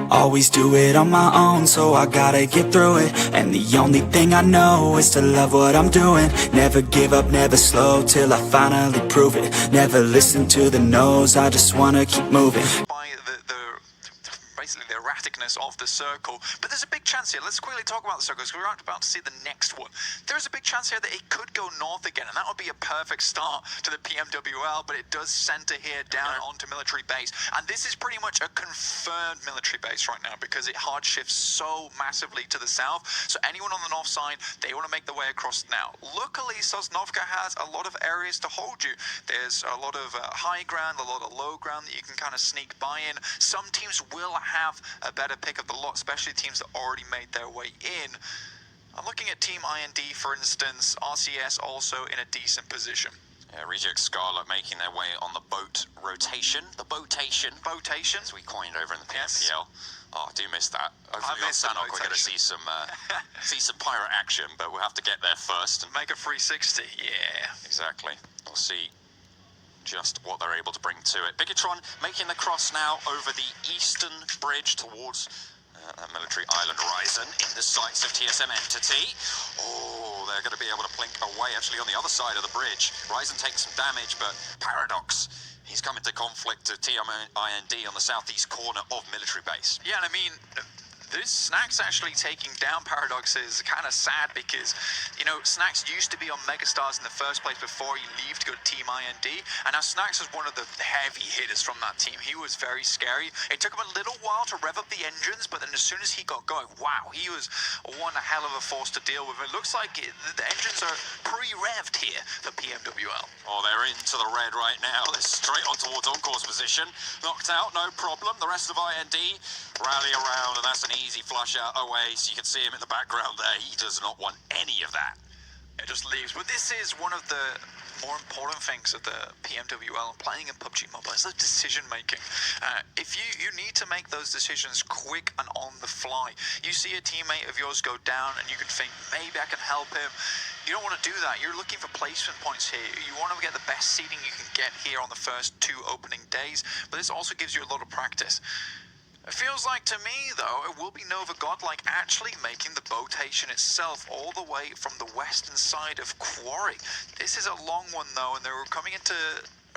Always do it on my own, so I gotta get through it. And the only thing I know is to love what I'm doing. Never give up, never slow, till I finally prove it. Never listen to the no's, I just wanna keep moving. By basically the erraticness of the circle, but there's a big chance here. Let's quickly talk about the circles because we're about to see the next one. There's a big chance here that it could go north again, and that would be a perfect start to the Pmwl, but it does center here down onto military base, and this is pretty much a confirmed military base right now because it hard shifts so massively to the south. So anyone on the north side, they want to make their way across now. Luckily, Sosnovka has a lot of areas to hold you. There's a lot of high ground, a lot of low ground that you can kind of sneak by in. Some teams will have a better pick of the lot, especially teams that already made their way in. I'm looking at Team IND, for instance. RCS also in a decent position. Yeah, Reject Scarlet making their way on the boat rotation. The boatation. Boatation. As we coined over in the PMPL. Yes. Oh, I do miss that. Hopefully on Sanok we're going to see some pirate action, but we'll have to get there first. Make a 360, yeah. Exactly. We'll see just what they're able to bring to it. Bigatron making the cross now over the eastern bridge towards military island Ryzen in the sights of TSM Entity. Oh, they're going to be able to blink away actually on the other side of the bridge. Ryzen takes some damage, but Paradox, he's come into conflict to Teamind on the southeast corner of military base. Yeah, and I mean, this Snacks actually taking down Paradox is kind of sad because, you know, Snacks used to be on Megastars in the first place before he left to go to Team IND, and now Snacks is one of the heavy hitters from that team. He was very scary. It took him a little while to rev up the engines, but then as soon as he got going, wow, he was one hell of a force to deal with. It looks like the engines are pre-revved here for Pmwl. Oh, they're into the red right now. They're straight on towards on-course position. Knocked out, no problem. The rest of IND rally around, and that's an easy flush out away. So you can see him in the background there. He does not want any of that. It just leaves. But this is one of the more important things of the Pmwl and playing in PUBG Mobile is the decision making. If you need to make those decisions quick and on the fly. You see a teammate of yours go down and you can think, maybe I can help him. You don't want to do that. You're looking for placement points here. You want to get the best seating you can get here on the first 2 opening days, but this also gives you a lot of practice. It feels like to me, though, it will be Nova Godlike actually making the boatation itself all the way from the western side of Quarry. This is a long one, though, and they're coming into...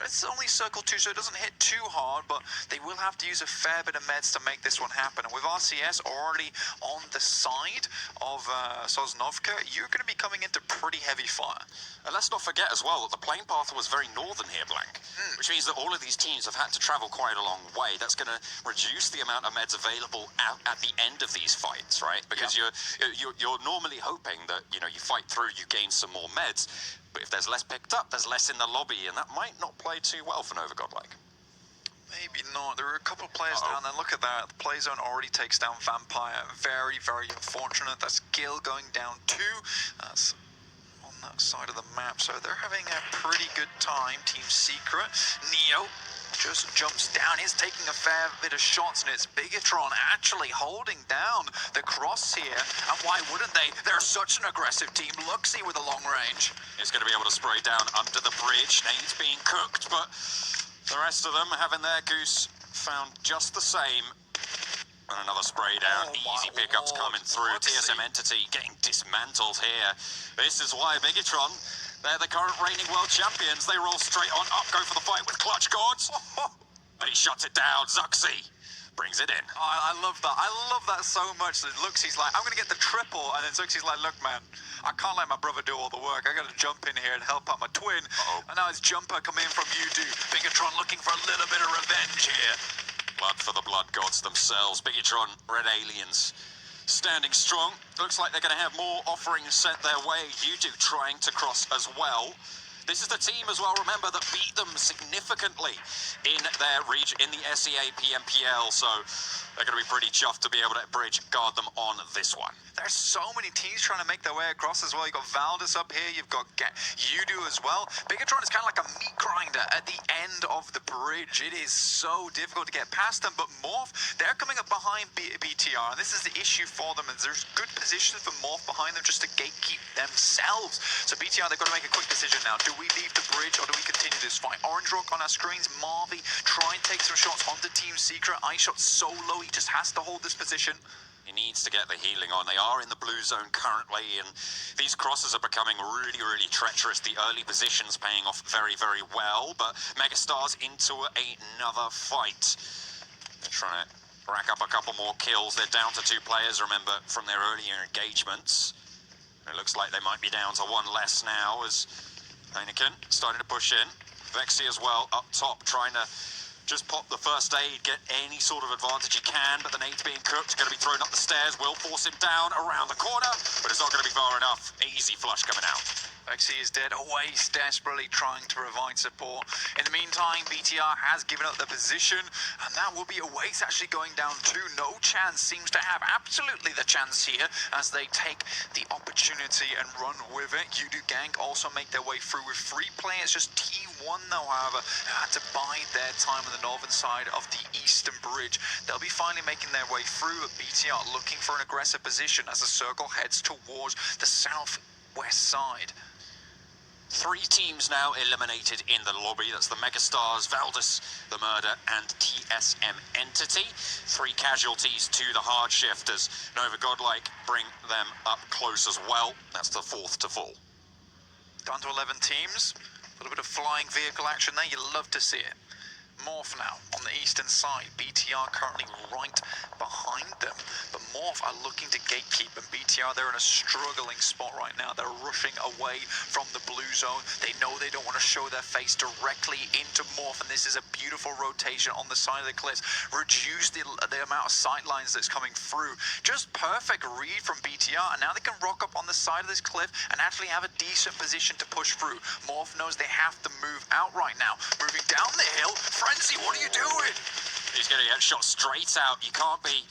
It's only Circle 2, so it doesn't hit too hard, but they will have to use a fair bit of meds to make this one happen. And with RCS already on the side of Sosnovka, you're going to be coming into pretty heavy fire. And let's not forget as well that the plane path was very northern here, Blank, which means that all of these teams have had to travel quite a long way. That's going to reduce the amount of meds available at the end of these fights, right? Because you're normally hoping that, you know, you fight through, you gain some more meds. But if there's less picked up, there's less in the lobby, and that might not play too well for Nova Godlike. Maybe not. There are a couple of players down there. Look at that. The play zone already takes down Vampire. Very, very unfortunate. That's Gil going down too. That's on that side of the map. So they're having a pretty good time. Team Secret. Neo just jumps down. He's taking a fair bit of shots, and it's Bigatron actually holding down the cross here. And why wouldn't they? They're such an aggressive team. Luxy with a long range. He's going to be able to spray down under the bridge. Nade's being cooked, but the rest of them having their goose found just the same. And another spray down. Easy pickups coming through. Luxy. TSM Entity getting dismantled here. This is why Bigatron, they're the current reigning world champions. They roll straight on up, go for the fight with clutch gods. But he shuts it down. Zuxi brings it in. I love that. I love that so much. That Luxy's like, I'm going to get the triple. And then Zuxi's like, look, man, I can't let my brother do all the work. I got to jump in here and help out my twin. And now it's Jumper coming in from yoodo. Bigatron looking for a little bit of revenge here. Blood for the blood gods themselves. Bigatron, Red Aliens, standing strong. Looks like they're going to have more offerings sent their way. yoodo trying to cross as well. This is the team as well, remember, that beat them significantly in their region, in the SEA Pmwl, so they're going to be pretty chuffed to be able to bridge guard them on this one. There's so many teams trying to make their way across as well. You've got Valdez up here, you've got yoodo as well. Bigatron is kind of like a meat grinder at the end of the bridge. It is so difficult to get past them, but Morph, they're coming up behind BTR, and this is the issue for them, and there's good positions for Morph behind them just to gatekeep themselves. So BTR, they've got to make a quick decision now. Do we leave the bridge or do we continue this fight? Orange Rock on our screens, Marvy, try and take some shots onto Team Secret. iShot so low, he just has to hold this position. He needs to get the healing on. They are in the blue zone currently, and these crosses are becoming really, really treacherous. The early position's paying off very, very well, but Megastars into another fight. They're trying to rack up a couple more kills. They're down to 2 players, remember, from their earlier engagements. It looks like they might be down to 1 less now as Heineken starting to push in. Vexy as well up top, trying to just pop the first aid, get any sort of advantage he can, but the nade's being cooked, going to be thrown up the stairs, will force him down around the corner, but it's not going to be far enough. Easy flush coming out. Vexy is dead. Awace desperately trying to provide support. In the meantime, BTR has given up the position, and that will be Awace actually going down too. No chance seems to have absolutely the chance here as they take the opportunity and run with it. yoodo gank also make their way through with 3 players. Just T1 though, however, had to bide their time on the northern side of the eastern bridge. They'll be finally making their way through, at BTR looking for an aggressive position as the circle heads towards the southwest side. 3 teams now eliminated in the lobby. That's the Megastars, Valdez, the Murder, and TSM Entity. 3 casualties to the hard shifters. Nova Godlike bring them up close as well. That's the 4th to fall. Down to 11 teams. A little bit of flying vehicle action there. You love to see it. Morph now on the eastern side. BTR currently right behind them, but Morph are looking to gatekeep, and BTR, they're in a struggling spot right now. They're rushing away from the blue zone. They know they don't want to show their face directly into Morph, and this is a beautiful rotation on the side of the cliffs. Reduce the amount of sight lines that's coming through. Just perfect read from BTR, and now they can rock up on the side of this cliff and actually have a decent position to push through. Morph knows they have to move out right now. Moving down the hill. Frenzy, what are you doing? He's going to get shot straight out. You can't be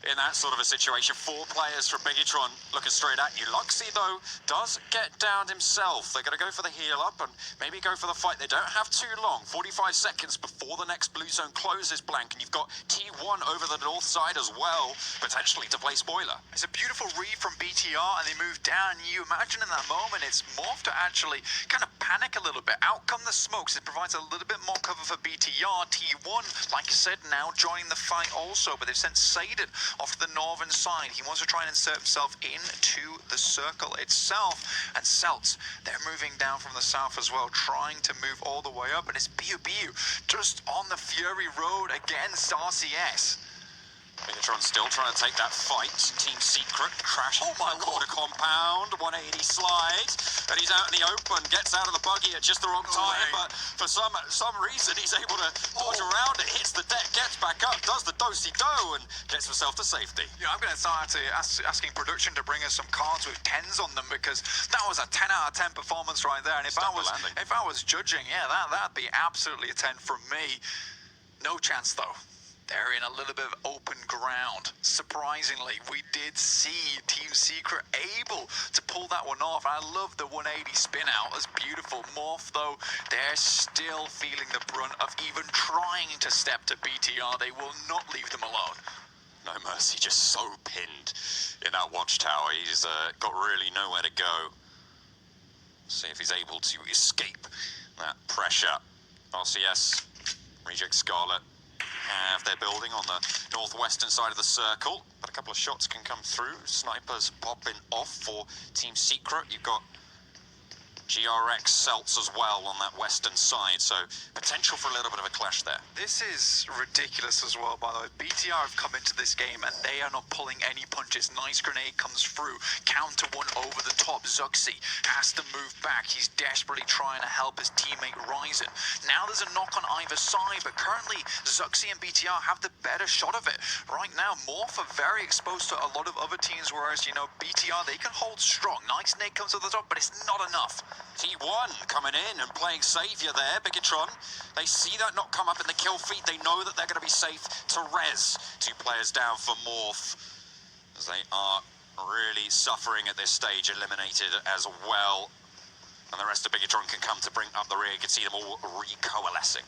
in that sort of a situation. 4 players from Bigatron looking straight at you. Luxy, though, does get downed himself. They're going to go for the heal up and maybe go for the fight. They don't have too long. 45 seconds before the next blue zone closes blank, and you've got T1 over the north side as well, potentially to play spoiler. It's a beautiful read from BTR, and they move down. You imagine in that moment, it's Morph to actually kind of panic a little bit. Out come the smokes. It provides a little bit more cover for BTR. T1, like I said, now joining the fight also, but they've sent Saden off to the northern side. He wants to try and insert himself into the circle itself. And Celts, they're moving down from the south as well, trying to move all the way up. And it's BU just on the Fury Road against RCS. Bigatron still trying to take that fight. Team Secret crash quarter compound, 180 slide, and he's out in the open, gets out of the buggy at just the wrong time, but for some reason he's able to dodge around it, hits the deck, gets back up, does the do-si-do, and gets himself to safety. Yeah, I'm going to start asking production to bring us some cards with 10s on them, because that was a 10 out of 10 performance right there, and if I was judging, yeah, that'd be absolutely a 10 from me. No chance though. They're in a little bit of open ground. Surprisingly, we did see Team Secret able to pull that one off. I love the 180 spin out. It's beautiful. Morph, though, they're still feeling the brunt of even trying to step to BTR. They will not leave them alone. No mercy, just so pinned in that watchtower. He's got really nowhere to go. See if he's able to escape that pressure. RCS, reject Scarlet. Have their building on the northwestern side of the circle, but a couple of shots can come through. Snipers popping off for Team Secret. You've got GRX Celts as well on that western side, so potential for a little bit of a clash there. This is ridiculous as well, by the way. BTR have come into this game and they are not pulling any punches. Nice grenade comes through, counter one over the top. Zuxi has to move back. He's desperately trying to help his teammate Ryzen. Now there's a knock on either side, but currently Zuxi and BTR have the better shot of it. Right now, Morph are very exposed to a lot of other teams, whereas, you know, BTR, they can hold strong. Nice nade comes to the top, but it's not enough. T1 coming in and playing saviour there, Bigatron. They see that not come up in the kill feed. They know that they're going to be safe to res. 2 players down for Morph, as they are really suffering at this stage, eliminated as well. And the rest of Bigatron can come to bring up the rear. You can see them all recoalescing.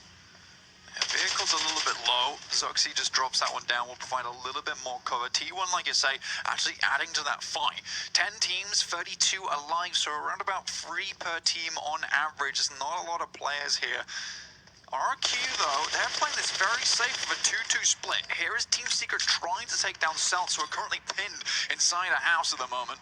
Vehicle's a little bit low. Zoxy just drops that one down, will provide a little bit more cover. T1, like you say, actually adding to that fight. 10 teams, 32 alive, so around about 3 per team on average. There's not a lot of players here. RQ, though, they're playing this very safe with a 2-2 split. Here is Team Secret trying to take down Celts, who are currently pinned inside a house at the moment.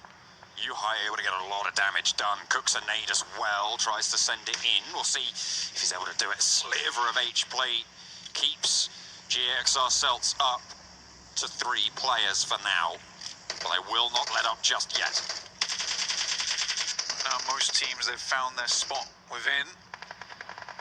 Yuhai able to get a lot of damage done. Cooks a nade as well, tries to send it in. We'll see if he's able to do it. Sliver of H-plate keeps GXR Celts up to 3 players for now, but they will not let up just yet. Now, most teams, they've found their spot within.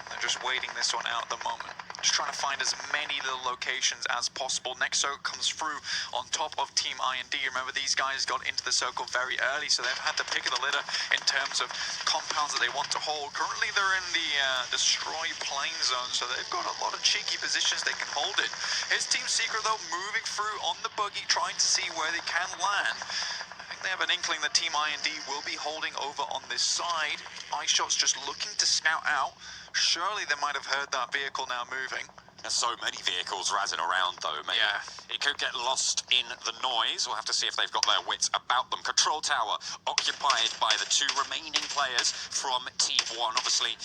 They're just waiting this one out at the moment. Just trying to find as many little locations as possible. Next circle comes through on top of Team I&D. Remember, these guys got into the circle very early, so they've had the pick of the litter in terms of compounds that they want to hold. Currently, they're in the destroy plane zone, so they've got a lot of cheeky positions they can hold it. Here's Team Secret, though, moving through on the buggy, trying to see where they can land. I think they have an inkling that Team I&D will be holding over on this side. iShot's just looking to scout out. Surely they might have heard that vehicle now moving. There's so many vehicles razzing around, though. Maybe it could get lost in the noise. We'll have to see if they've got their wits about them. Control tower occupied by the 2 remaining players from T1. Obviously,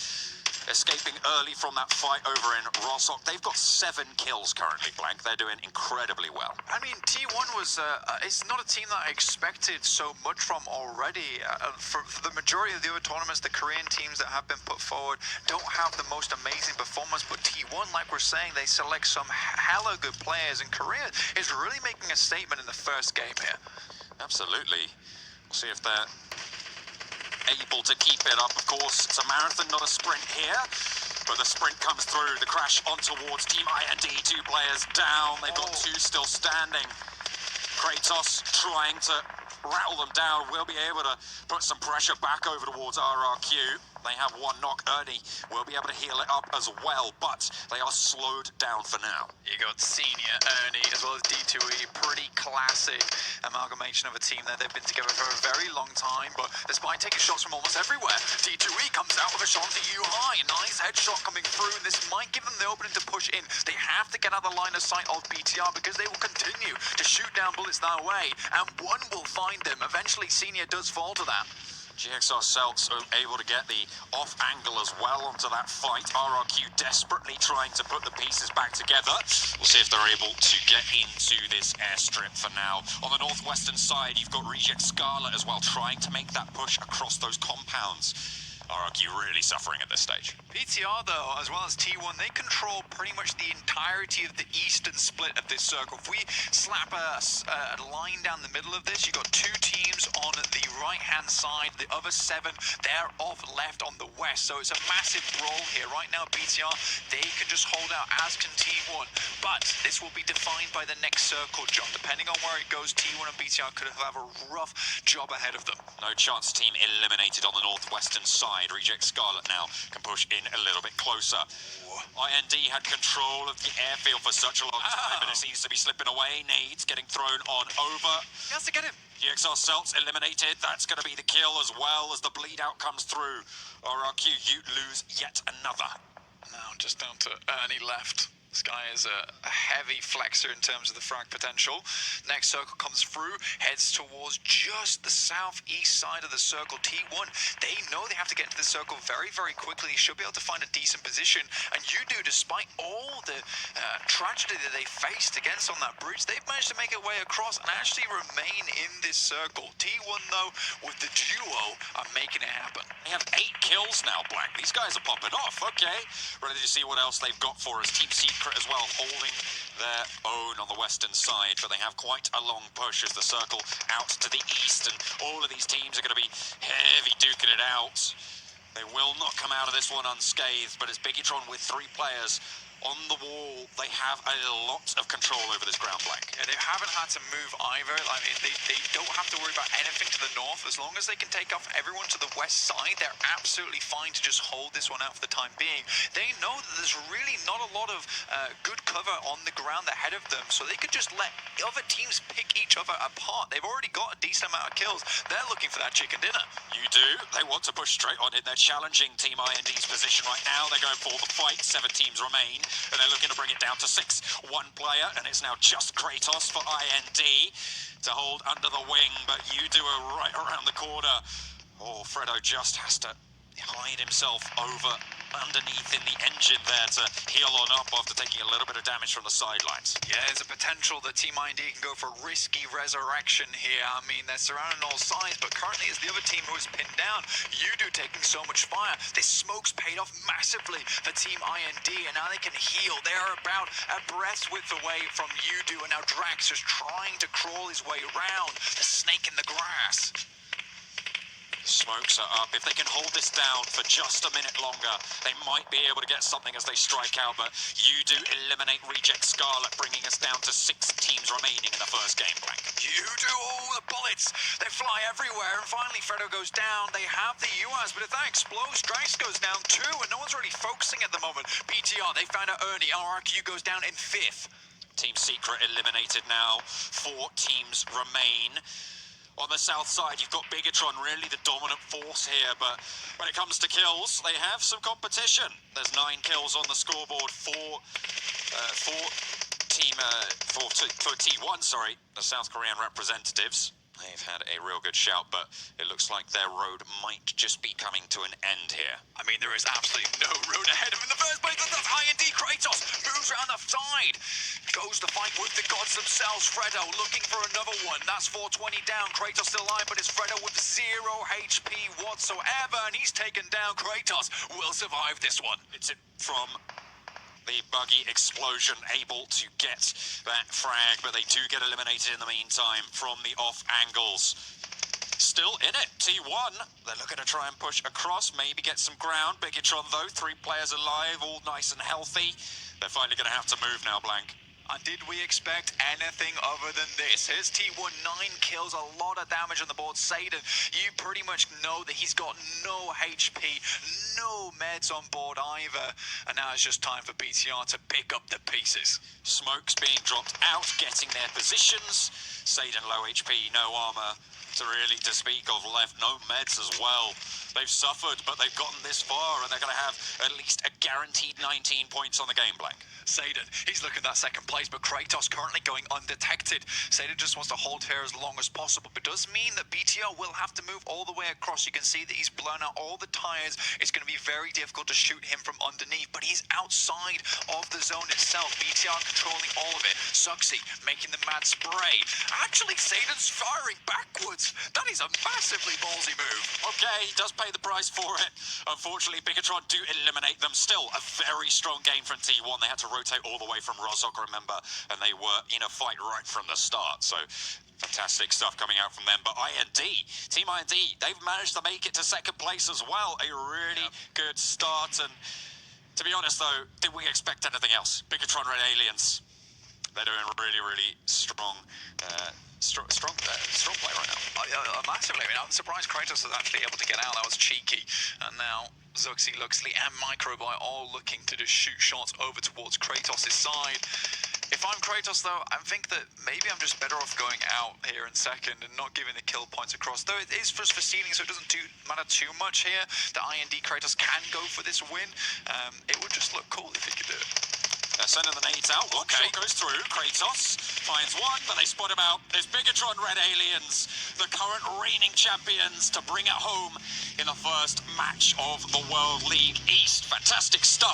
escaping early from that fight over in Rostock. They've got 7 kills currently, Blank. They're doing incredibly well. I mean, T1 was, it's not a team that I expected so much from already. For the majority of the other tournaments, the Korean teams that have been put forward don't have the most amazing performance, but T1, like we're saying, they select some hella good players, and Korea is really making a statement in the first game here. Absolutely. We'll see if they're able to keep it up. Of course, it's a marathon, not a sprint here, but the sprint comes through. The crash on towards Team I&D. 2 players down. They've got 2 still standing. Kratos trying to rattle them down. Will be able to put some pressure back over towards RRQ. They have 1 knock. Ernie will be able to heal it up as well, but they are slowed down for now. You got Senior, Ernie, as well as D2E. Pretty classic amalgamation of a team there. They've been together for a very long time, but despite taking shots from almost everywhere, D2E comes out with a shot to Yuhai. Nice headshot coming through, and this might give them the opening to push in. They have to get out of the line of sight of BTR, because they will continue to shoot down bullets their way, and one will find them. Eventually, Senior does fall to that. GXR Celts are able to get the off angle as well onto that fight. RRQ desperately trying to put the pieces back together. We'll see if they're able to get into this airstrip for now. On the northwestern side, you've got Reject Scarlet as well, trying to make that push across those compounds. RRQ really suffering at this stage. BTR, though, as well as T1, they control pretty much the entirety of the eastern split of this circle. If we slap a line down the middle of this, you've got 2 teams on the right-hand side, the other 7, they're off left on the west, so it's a massive roll here. Right now, BTR, they can just hold out, as can T1, but this will be defined by the next circle jump. Depending on where it goes, T1 and BTR could have a rough job ahead of them. No chance team eliminated on the northwestern side. Reject Scarlet now can push in a little bit closer. I&D had control of the airfield for such a long time, but it seems to be slipping away. Nades getting thrown on over. He has to get him. GXR Celts eliminated. That's going to be the kill as well as the bleed out comes through. RRQ, you lose yet another. Now just down to Ernie left. This guy is a heavy flexer in terms of the frag potential. Next circle comes through, heads towards just the southeast side of the circle. T1, they know they have to get into the circle very, very quickly. They should be able to find a decent position. And yoodo, despite all the tragedy that they faced against on that bridge, they've managed to make their way across and actually remain in this circle. T1, though, with the duo, are making it happen. They have 8 kills now, Black. These guys are popping off. Okay, ready to see what else they've got for us. Team Secret as well, holding their own on the western side, but they have quite a long push as the circle out to the east, and all of these teams are going to be heavy duking it out. They will not come out of this one unscathed, but it's Bigatron with 3 players on the wall, they have a lot of control over this ground blank. Yeah, they haven't had to move either. I mean, they don't have to worry about anything to the north. As long as they can take off everyone to the west side, they're absolutely fine to just hold this one out for the time being. They know that there's really not a lot of good cover on the ground ahead of them, so they could just let other teams pick each other apart. They've already got a decent amount of kills. They're looking for that chicken dinner. You do. They want to push straight on in. They're challenging Team IND's position right now. They're going for the fight. 7 teams remain, and they're looking to bring it down to 6. 1 player, and it's now just Kratos for IND to hold under the wing, but yoodo are right around the corner. Oh, Fredo just has to hide himself over underneath in the engine there to heal on up after taking a little bit of damage from the sidelines. Yeah, there's a potential that Teamind can go for risky resurrection here. I mean, they're surrounded on all sides, but currently it's the other team who is pinned down. yoodo taking so much fire. This smoke's paid off massively for Team IND, and now they can heal. They are about a breath's width away from yoodo, and now Drax just trying to crawl his way around the snake in the grass. Smokes are up. If they can hold this down for just a minute longer, they might be able to get something as they strike out, but yoodo eliminate reject Scarlet, bringing us down to 6 teams remaining in the first game blank. yoodo, oh, the bullets! They fly everywhere, and finally Fredo goes down. They have the UAS, but if that explodes, Drax goes down too, and no one's really focusing at the moment. BTR, they found out Ernie. RRQ goes down in 5th. Team Secret eliminated now. 4 teams remain. On the south side, you've got Bigatron, really the dominant force here, but when it comes to kills, they have some competition. There's 9 kills on the scoreboard for T1, sorry, the South Korean representatives. They've had a real good shout, but it looks like their road might just be coming to an end here. I mean, there is absolutely no road ahead of him in the first place. That's IND. Kratos moves around the side. Goes to fight with the gods themselves. Fredo looking for another one. That's 420 down. Kratos still alive, but it's Fredo with 0 HP whatsoever, and he's taken down. Kratos will survive this one. It's from the buggy explosion, able to get that frag, but they do get eliminated in the meantime from the off angles. Still in it, T1. They're looking to try and push across, maybe get some ground. Bigatron, though, 3 players alive, all nice and healthy. They're finally going to have to move now, Blank. And did we expect anything other than this? Here's T1, 9 kills, a lot of damage on the board. Satan, you pretty much know that he's got no HP, no meds on board either. And now it's just time for BTR to pick up the pieces. Smokes being dropped out, getting their positions. Satan low HP, no armor to really to speak of left, no meds as well. They've suffered, but they've gotten this far, and they're going to have at least a guaranteed 19 points on the game, Blank. Satan, he's looking at that second place, but Kratos currently going undetected. Satan just wants to hold here as long as possible, but does mean that BTR will have to move all the way across. You can see that he's blown out all the tires. It's going to be very difficult to shoot him from underneath, but he's outside of the zone itself. BTR controlling all of it. Suxy making the mad spray. Actually, Satan's firing backwards. That is a massively ballsy move. Okay, he does pay the price for it. Unfortunately, Bigatron do eliminate them. Still a very strong game from T1. They had to rotate all the way from Rozhok, remember, and they were in a fight right from the start. So fantastic stuff coming out from them. But Team IND, they've managed to make it to second place as well. A really good start. And to be honest, though, did we expect anything else? Bigatron Red Aliens, they're doing really strong. Strong play right now. Massively. I mean, I'm surprised Kratos was actually able to get out. That was cheeky. And now Zuxi, Luxley, and Microboy all looking to just shoot shots over towards Kratos' side. If I'm Kratos, though, I think that maybe I'm just better off going out here in second and not giving the kill points across. Though it is just for seeding, so it doesn't matter too much here. The IND Kratos can go for this win. It would just look cool if he could do it. They're sending the nades out. Okay. Shot goes through. Kratos finds one, but they spot him out. There's Bigatron Red Aliens, the current reigning champions, to bring it home in the first match of the World League East. Fantastic stuff.